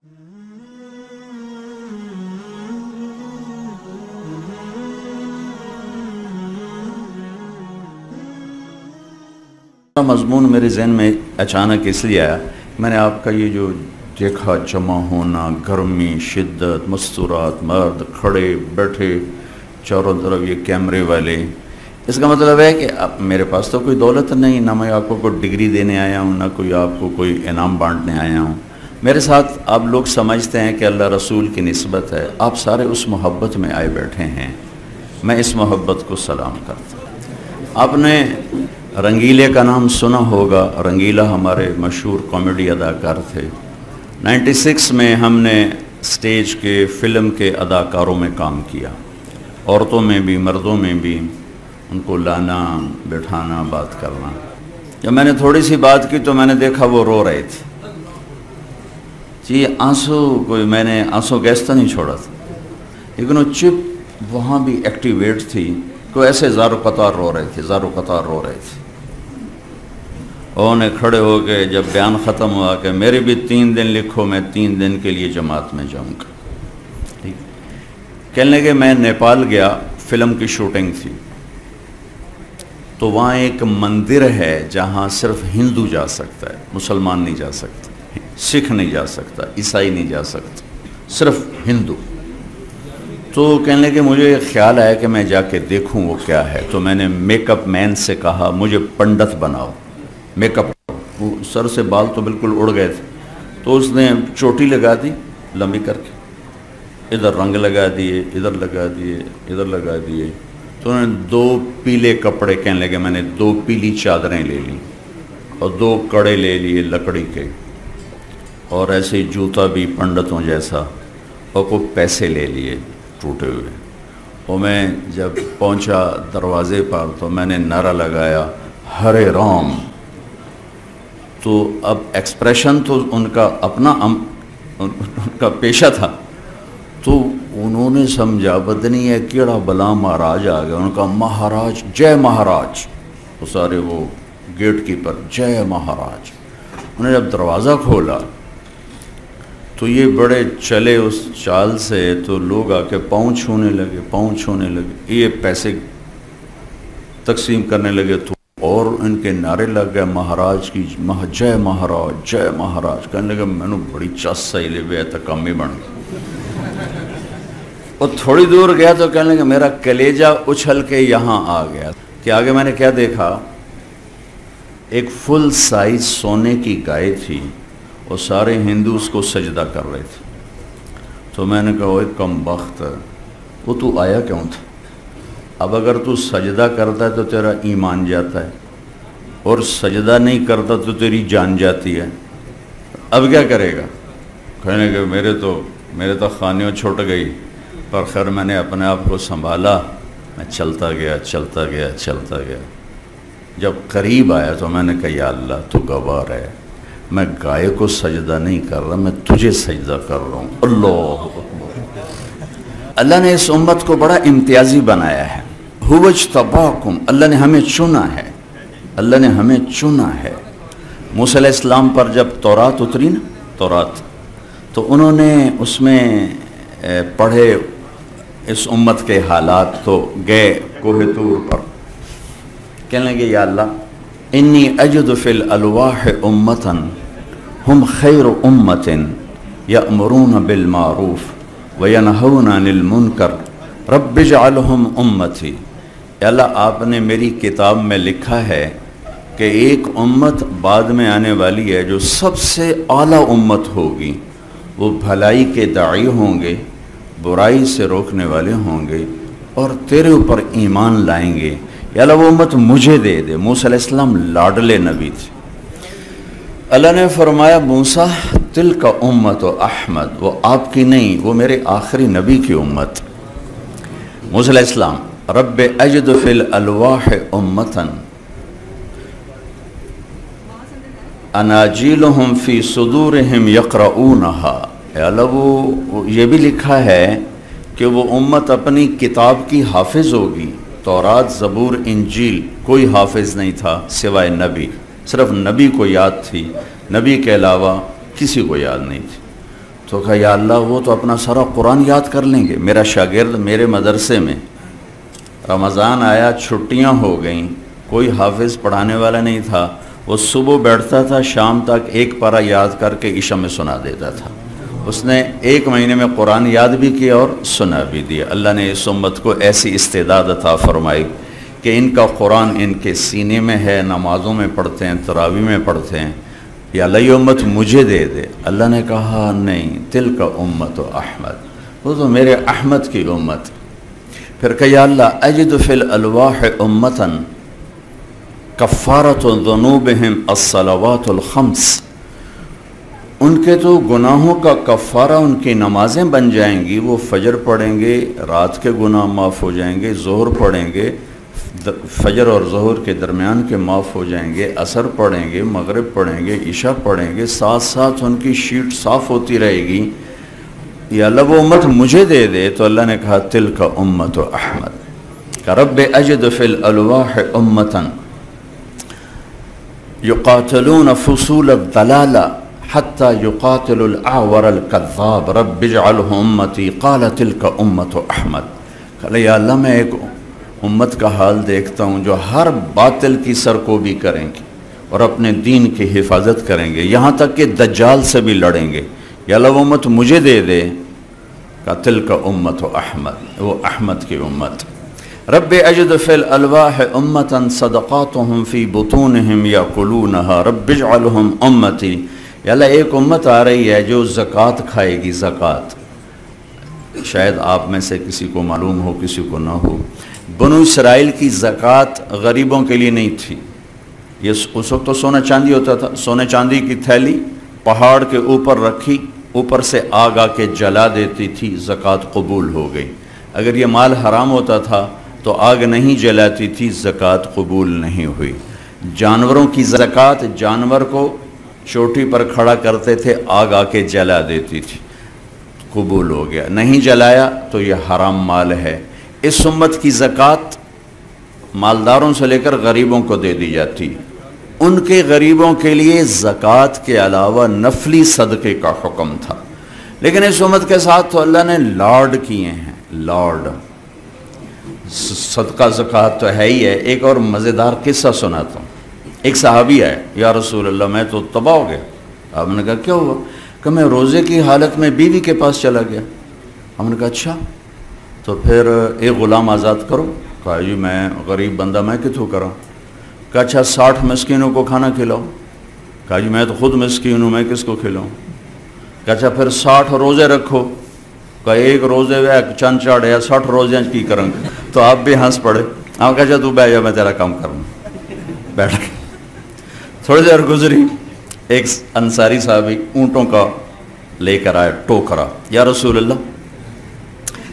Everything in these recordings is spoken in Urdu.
مضمون میرے ذہن میں اچانک اس لیے آیا، میں نے آپ کا یہ جو دیکھا جمع ہونا، گرمی، شدت، مستورات، مرد کھڑے بیٹھے چاروں طرف یہ کیمرے والے، اس کا مطلب ہے کہ اب میرے پاس تو کوئی دولت نہیں، نہ میں آپ کو کوئی ڈگری دینے آیا ہوں، نہ کوئی آپ کو کوئی انعام بانٹنے آیا ہوں۔ میرے ساتھ آپ لوگ سمجھتے ہیں کہ اللہ رسول کی نسبت ہے، آپ سارے اس محبت میں آئے بیٹھے ہیں، میں اس محبت کو سلام کرتا ہوں۔ آپ نے رنگیلے کا نام سنا ہوگا، رنگیلا ہمارے مشہور کامیڈی اداکار تھے۔ 96 میں ہم نے سٹیج کے، فلم کے اداکاروں میں کام کیا، عورتوں میں بھی مردوں میں بھی، ان کو لانا بٹھانا بات کرنا۔ جب میں نے تھوڑی سی بات کی تو میں نے دیکھا وہ رو رہے تھے جی، میں نے آنسو گیس تو نہیں چھوڑا تھا، لیکن وہ چپ وہاں بھی ایکٹیویٹ تھی، کوئی ایسے زار و قطار رو رہے تھے۔ انہوں نے کھڑے ہو کے جب بیان ختم ہوا کہ میرے بھی 3 دن لکھو، میں 3 دن کے لیے جماعت میں جاؤں گا۔ کہنے لگے میں نیپال گیا، فلم کی شوٹنگ تھی، تو وہاں ایک مندر ہے جہاں صرف ہندو جا سکتا ہے، مسلمان نہیں جا سکتا، سکھ نہیں جا سکتا، عیسائی نہیں جا سکتا، صرف ہندو۔ تو کہنے لگے مجھے خیال آیا کہ میں جا کے دیکھوں وہ کیا ہے، تو میں نے میک اپ مین سے کہا مجھے پنڈت بناؤ، میک اپ۔ وہ سر سے بال تو بالکل اڑ گئے تھے، تو اس نے چوٹی لگا دی لمبی کر کے، ادھر رنگ لگا دیے، ادھر لگا دیے، ادھر لگا دیے، تو انہوں نے 2 پیلے کپڑے، کہنے لگے میں نے 2 پیلی چادریں لے لیں اور 2 کڑے لے لیے لکڑی کے، اور ایسے ہی جوتا بھی پنڈتوں جیسا، اور کو پیسے لے لیے ٹوٹے ہوئے۔ اور میں جب پہنچا دروازے پر تو میں نے نعرہ لگایا ہرے رام۔ تو اب ایکسپریشن تو ان کا اپنا ان کا پیشہ تھا، تو انہوں نے سمجھا بدنی ہے کیڑا بلا مہاراج آ گیا، ان کا مہاراج جے مہاراج، وہ سارے وہ گیٹ کیپر جے مہاراج۔ انہیں جب دروازہ کھولا تو یہ بڑے چلے اس چال سے، تو لوگ آ کے پاؤں چھونے لگے، یہ پیسے تقسیم کرنے لگے، تو اور ان کے نعرے لگ گئے مہاراج کی جے مہاراج جے مہاراج۔ کہنے لگے میں نے بڑی چس سہی لے بے تکامی بن گئی۔ اور تھوڑی دور گیا تو کہنے لگے میرا کلیجہ اچھل کے یہاں آ گیا کہ آگے میں نے کیا دیکھا، ایک فل سائز سونے کی گائے تھی، اور سارے ہندو اس کو سجدہ کر رہے تھے۔ تو میں نے کہا اوہ کم بخت، وہ تو آیا کیوں تھا؟ اب اگر تو سجدہ کرتا ہے تو تیرا ایمان جاتا ہے، اور سجدہ نہیں کرتا تو تیری جان جاتی ہے، اب کیا کرے گا؟ کہنے کہ میرے تو خانیوں چھوٹ گئی، پر خیر میں نے اپنے آپ کو سنبھالا، میں چلتا گیا۔ جب قریب آیا تو میں نے کہا یا اللہ تو گوار ہے، میں گائے کو سجدہ نہیں کر رہا، میں تجھے سجدہ کر رہا ہوں۔ اللہ نے اس امت کو بڑا امتیازی بنایا ہے، هو اجتباکم، اللہ نے ہمیں چنا ہے۔ موسیٰ علیہ السلام پر جب تورات اتری نا، تورات، تو انہوں نے اس میں پڑھے اس امت کے حالات، تو گئے کوہ طور پر، کہنے لگے یا اللہ انی اجد فی الالواح امتا ہم خیر امت یأمرون بالمعروف وینہون عن المنکر رب اجعلہم امتی۔ یا اللہ آپ نے میری کتاب میں لکھا ہے کہ ایک امت بعد میں آنے والی ہے جو سب سے اعلیٰ امت ہوگی، وہ بھلائی کے داعی ہوں گے، برائی سے روکنے والے ہوں گے، اور تیرے اوپر ایمان لائیں گے، یا اللہ وہ امت مجھے دے دے۔ موسیٰ علیہ السلام لاڈلے نبی تھے۔ اللہ نے فرمایا موسیٰ تلک امت احمد، وہ آپ کی نہیں، وہ میرے آخری نبی کی امت۔ موسیٰ علیہ السلام رب اجد فی الالواح امتا اناجیلہم فی صدورہم یقرؤونہا، اے اللہ وہ یہ بھی لکھا ہے کہ وہ امت اپنی کتاب کی حافظ ہوگی۔ تورات، زبور، انجیل کوئی حافظ نہیں تھا سوائے نبی، صرف نبی کو یاد تھی، نبی کے علاوہ کسی کو یاد نہیں تھی۔ تو کہا یا اللہ وہ تو اپنا سارا قرآن یاد کر لیں گے. میرا شاگرد میرے مدرسے میں رمضان آیا، چھٹیاں ہو گئیں، کوئی حافظ پڑھانے والا نہیں تھا، وہ صبح بیٹھتا تھا، شام تک ایک پارہ یاد کر کے عشاء میں سنا دیتا تھا. اس نے 1 مہینے میں قرآن یاد بھی کیا اور سنا بھی دیا. اللہ نے اس امت کو ایسی استعداد عطا فرمائی کہ ان کا قرآن ان کے سینے میں ہے، نمازوں میں پڑھتے ہیں، تراویح میں پڑھتے ہیں. یا اللہ یہ امت مجھے دے دے. اللہ نے کہا نہیں، تلک امت احمد، وہ تو میرے احمد کی امت. پھر کہ یا اللہ اجد فی الالواح امتاً کفارۃ ذنوبہم الصلوات الخمس، ان کے تو گناہوں کا کفارہ ان کی نمازیں بن جائیں گی. وہ فجر پڑھیں گے، رات کے گناہ معاف ہو جائیں گے، ظہر پڑھیں گے، فجر اور ظہر کے درمیان کے معاف ہو جائیں گے، عصر پڑھیں گے، مغرب پڑھیں گے، عشاء پڑھیں گے، ساتھ ساتھ ان کی شیٹ صاف ہوتی رہے گی. یا اللہ وہ امت مجھے دے دے. تو اللہ نے کہا تلک امت احمد. کہ رب اجد فی الالواح امتا یقاتلون فصول الضلال حتی یقاتل الاعور الکذاب رب اجعلہ امتی. قال تلک امت احمد. کہ یا اللہ میں ایک امت کا حال دیکھتا ہوں جو ہر باطل کی سرکوبی کریں گے اور اپنے دین کی حفاظت کریں گے، یہاں تک کہ دجال سے بھی لڑیں گے. یا اللہ وہ امت مجھے دے دے. کہ تلک امت احمد، وہ احمد کی امت. رب اجد فی الالواح امتا صدقاتهم فی بطونہم یاکلونہا رب اجعلہم امتی. یا اللہ ایک امت آ رہی ہے جو زکوٰۃ کھائے گی. زکوٰۃ شاید آپ میں سے کسی کو معلوم ہو، کسی کو نہ ہو. بنو اسرائیل کی زکوٰۃ غریبوں کے لیے نہیں تھی. یہ اس وقت تو سونا چاندی ہوتا تھا. سونے چاندی کی تھیلی پہاڑ کے اوپر رکھی، اوپر سے آگ آ کے جلا دیتی تھی، زکوٰۃ قبول ہو گئی. اگر یہ مال حرام ہوتا تھا تو آگ نہیں جلاتی تھی، زکوٰۃ قبول نہیں ہوئی. جانوروں کی زکوٰۃ، جانور کو چوٹی پر کھڑا کرتے تھے، آگ آ کے جلا دیتی تھی، قبول ہو گیا. نہیں جلایا تو یہ حرام مال ہے. اس امت کی زکوٰۃ مالداروں سے لے کر غریبوں کو دے دی جاتی. ان کے غریبوں کے لیے زکوٰۃ کے علاوہ نفلی صدقے کا حکم تھا. لیکن اس امت کے ساتھ تو اللہ نے لاڈ کیے ہیں. لاڈ صدقہ زکوٰۃ تو ہے ہی ہے. ایک اور مزیدار قصہ سناتا ہوں. ایک صحابی آئے، یا رسول اللہ میں تو تباہ ہو گیا. آپ نے کہا کیا ہوا؟ کہ میں روزے کی حالت میں بیوی کے پاس چلا گیا. ہم نے کہا اچھا تو پھر ایک غلام آزاد کرو. کہا جی میں غریب بندہ میں کتوں کروں. کہا اچھا 60 مسکینوں کو کھانا کھلاؤ. کہا جی میں تو خود مسکین ہوں، میں کس کو کھلاؤں. کہا اچھا پھر 60 روزے رکھو. کہا ایک روزے میں چند چاڑ یا 60 روزے کی کریں گے. تو آپ بھی ہنس پڑے. آپ کہا اچھا تو بیٹھ جا میں تیرا کام کروں. بیٹھ گئے. تھوڑی دیر گزری، ایک انصاری صحابی اونٹوں کا لے کر آئے ٹوکرا. یا رسول اللہ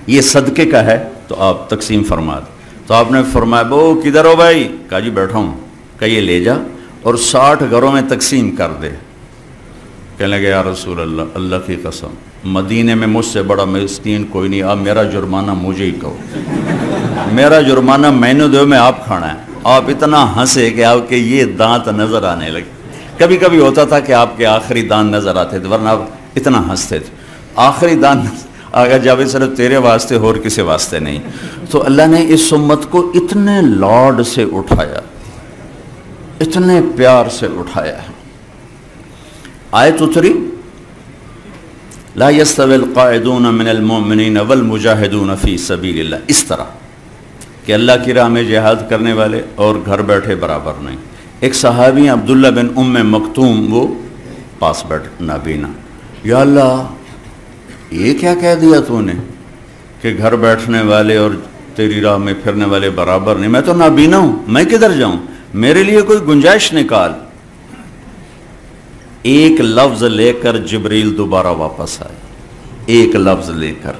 یہ صدقے کا ہے تو آپ تقسیم فرما دیں. تو آپ نے فرمایا بو کدھر ہو بھائی؟ کہا جی بیٹھا ہوں. کہ یہ لے جا اور 60 گھروں میں تقسیم کر دے. کہنے لگے یا رسول اللہ اللہ کی قسم مدینے میں مجھ سے بڑا مسکین کوئی نہیں، آپ میرا جرمانہ مجھے ہی کہو. میرا جرمانہ میں نے دو، میں آپ کھانا ہے. آپ اتنا ہنسے کہ آپ کے یہ دانت نظر آنے لگے. کبھی کبھی ہوتا تھا کہ آپ کے آخری دانت نظر آتے تھے، ورنہ آپ اتنا ہنستے تھے. آخری دانت آگا جب صرف تیرے واسطے اور کسی واسطے نہیں. تو اللہ نے اس امت کو اتنے لاڈ سے اٹھایا، اتنے پیار سے اٹھایا ہے. آیت اتری لا يستوي القاعدون من المؤمنین والمجاہدون فی سبیل اللہ، اس طرح کہ اللہ کی راہ میں جہاد کرنے والے اور گھر بیٹھے برابر نہیں. ایک صحابی عبداللہ بن ام مکتوم، وہ پاس بیٹھ نابینا. یا اللہ یہ کیا کہہ دیا تو نے کہ گھر بیٹھنے والے اور تیری راہ میں پھرنے والے برابر نہیں؟ میں تو نابینا ہوں، میں کدھر جاؤں؟ میرے لیے کوئی گنجائش نکال. ایک لفظ لے کر جبریل دوبارہ واپس آئے. ایک لفظ لے کر،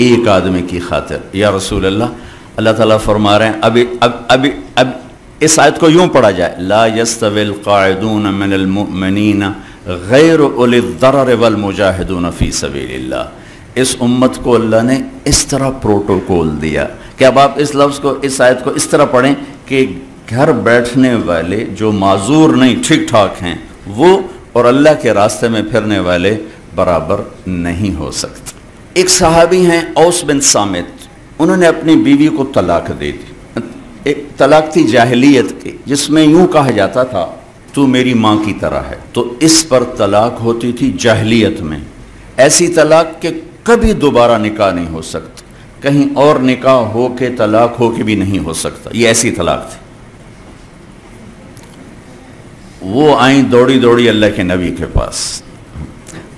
ایک آدمی کی خاطر. یا رسول اللہ، اللہ تعالیٰ فرما رہے ہیں اب اس آیت کو یوں پڑھا جائے لا يستوي القاعدون من المؤمنین غیر اولی الضرر والمجاہدون فی سبیل اللہ. اس امت کو اللہ نے اس طرح پروٹوکول دیا کہ اب آپ اس لفظ کو، اس آیت کو اس طرح پڑھیں کہ گھر بیٹھنے والے جو معذور نہیں ٹھیک ٹھاک ہیں وہ، اور اللہ کے راستے میں پھرنے والے برابر نہیں ہو سکتا۔ ایک صحابی ہیں اوس بن صامت، انہوں نے اپنی بیوی کو طلاق دے دی۔ ایک طلاق تھی جاہلیت کی، جس میں یوں کہا جاتا تھا تو میری ماں کی طرح ہے، تو اس پر طلاق ہوتی تھی جاہلیت میں، ایسی طلاق کہ کبھی دوبارہ نکاح نہیں ہو سکتا، کہیں اور نکاح ہو کے طلاق ہو کے بھی نہیں ہو سکتا، یہ ایسی طلاق تھی۔ وہ آئیں دوڑی دوڑی اللہ کے نبی کے پاس۔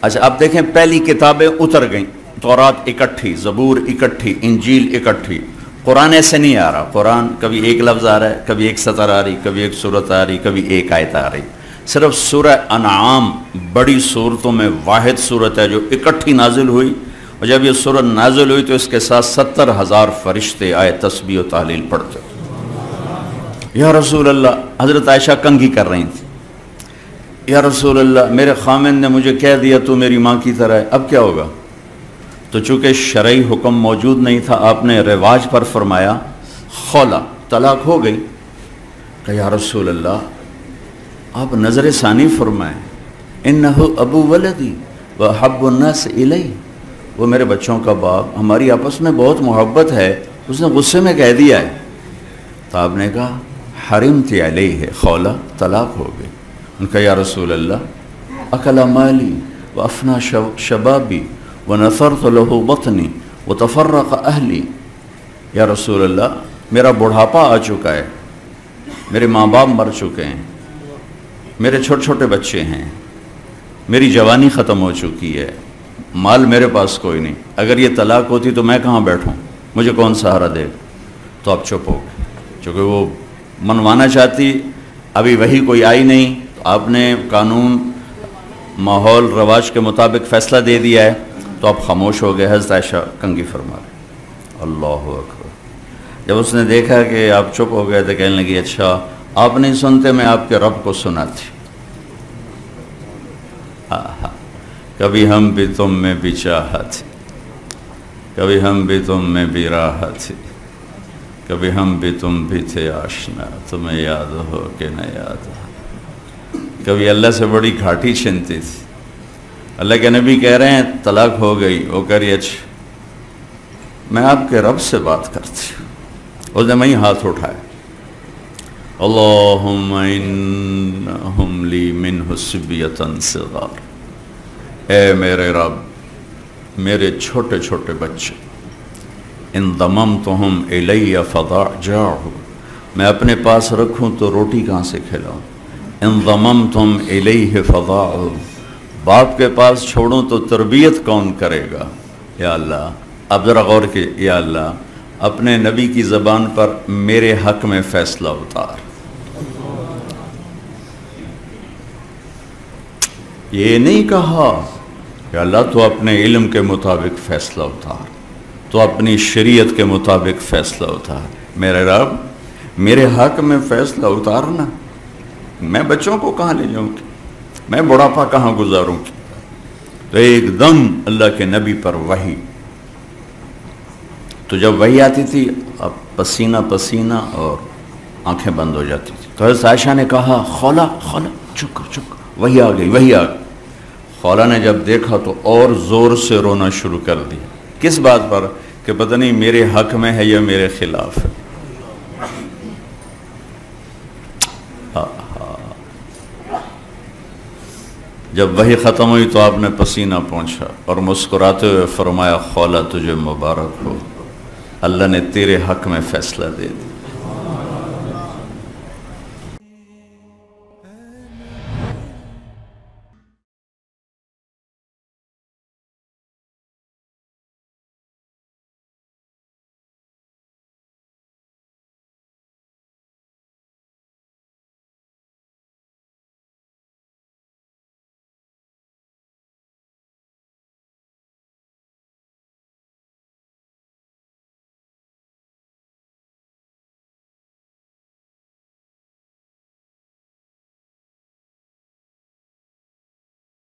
اچھا آپ دیکھیں، پہلی کتابیں اتر گئیں، تورات اکٹھی، زبور اکٹھی، انجیل اکٹھی۔ قرآن ایسے نہیں آ رہا، قرآن کبھی ایک لفظ آ رہا ہے، کبھی ایک سطر آ رہی، کبھی ایک سورت آ رہی، کبھی ایک آیت آ رہی۔ صرف سورہ انعام بڑی صورتوں میں واحد صورت ہے جو اکٹھی نازل ہوئی، اور جب یہ صورت نازل ہوئی تو اس کے ساتھ 70,000 فرشتے آئے تسبیح و تحلیل پڑھتے۔ یا رسول اللہ، حضرت عائشہ کنگھی کر رہی تھی، یا رسول اللہ میرے خامن نے مجھے کہہ دیا تو میری ماں کی طرح ہے، اب کیا ہوگا؟ تو چونکہ شرعی حکم موجود نہیں تھا، آپ نے رواج پر فرمایا خولا، طلاق ہو گئی۔ کہ یا رسول اللہ آپ نظر ثانی فرمائیں، انہو ابو ولدی وحب الناس الی، وہ میرے بچوں کا باپ، ہماری آپس میں بہت محبت ہے، اس نے غصے میں کہہ دیا ہے۔ تو آپ نے کہا حرمت علیہ، خولا طلاق ہو گئی۔ ان کا یا رسول اللہ اکل مالی وافنا شبابی ونثرت له بطنی وتفرق اہلی، یا رسول اللہ میرا بڑھاپا آ چکا ہے، میرے ماں باپ مر چکے ہیں، میرے چھوٹے چھوٹے بچے ہیں، میری جوانی ختم ہو چکی ہے، مال میرے پاس کوئی نہیں، اگر یہ طلاق ہوتی تو میں کہاں بیٹھوں، مجھے کون سہارا دے گا؟ تو آپ چپ ہو گئے، چونکہ وہ منوانا چاہتی، ابھی وہی کوئی آئی نہیں، تو آپ نے قانون ماحول رواج کے مطابق فیصلہ دے دیا ہے، تو آپ خاموش ہو گئے۔ حضرت عائشہ کنگھی فرما رہے، اللہ اکبر۔ جب اس نے دیکھا کہ آپ چپ ہو گئے تو کہنے لگی اچھا آپ نہیں سنتے، میں آپ کے رب کو سناتی۔ کبھی ہم بھی تم میں بھی چاہت، کبھی ہم بھی تم میں بھی راحت، کبھی ہم بھی تم بھی تھے آشنا، تمہیں یاد ہو کہ نہ یاد ہو۔ کبھی اللہ سے بڑی گھاٹی چھنتی تھی، اللہ کے نبی کہہ رہے ہیں طلاق ہو گئی، وہ کہہ رہی اچھا میں آپ کے رب سے بات کرتی ہوں۔ اس نے وہیں ہاتھ اٹھایا، اللہم انہم لی منہ صبیۃ صغار، اے میرے رب میرے چھوٹے چھوٹے بچے، ان ضممتہم الی فضاجعہ، میں اپنے پاس رکھوں تو روٹی کہاں سے کھلاؤں، ان ضممتم الیہ فضاعہ، باپ کے پاس چھوڑوں تو تربیت کون کرے گا؟ یا اللہ اب ذرا غور کی، یا اللہ اپنے نبی کی زبان پر میرے حق میں فیصلہ اتار۔ یہ نہیں کہا کہ اللہ تو اپنے علم کے مطابق فیصلہ اتار، تو اپنی شریعت کے مطابق فیصلہ اتار، میرے رب میرے حق میں فیصلہ اتارنا، میں بچوں کو کہاں لے جاؤں گی، میں بڑھاپا کہاں گزاروں گی؟ تو ایک دم اللہ کے نبی پر وحی، تو جب وحی آتی تھی اب پسینہ پسینہ اور آنکھیں بند ہو جاتی تھی۔ تو حضرت عائشہ نے کہا خولا خولا چپ کر چپ کر، وحی آ گئی وحی آ گئی۔ خولا نے جب دیکھا تو اور زور سے رونا شروع کر دیا، کس بات پر؟ کہ پتہ نہیں میرے حق میں ہے یا میرے خلاف ہے۔ جب وحی ختم ہوئی تو آپ نے پسینہ پہنچا اور مسکراتے ہوئے فرمایا خولا تجھے مبارک ہو، اللہ نے تیرے حق میں فیصلہ دے دیا۔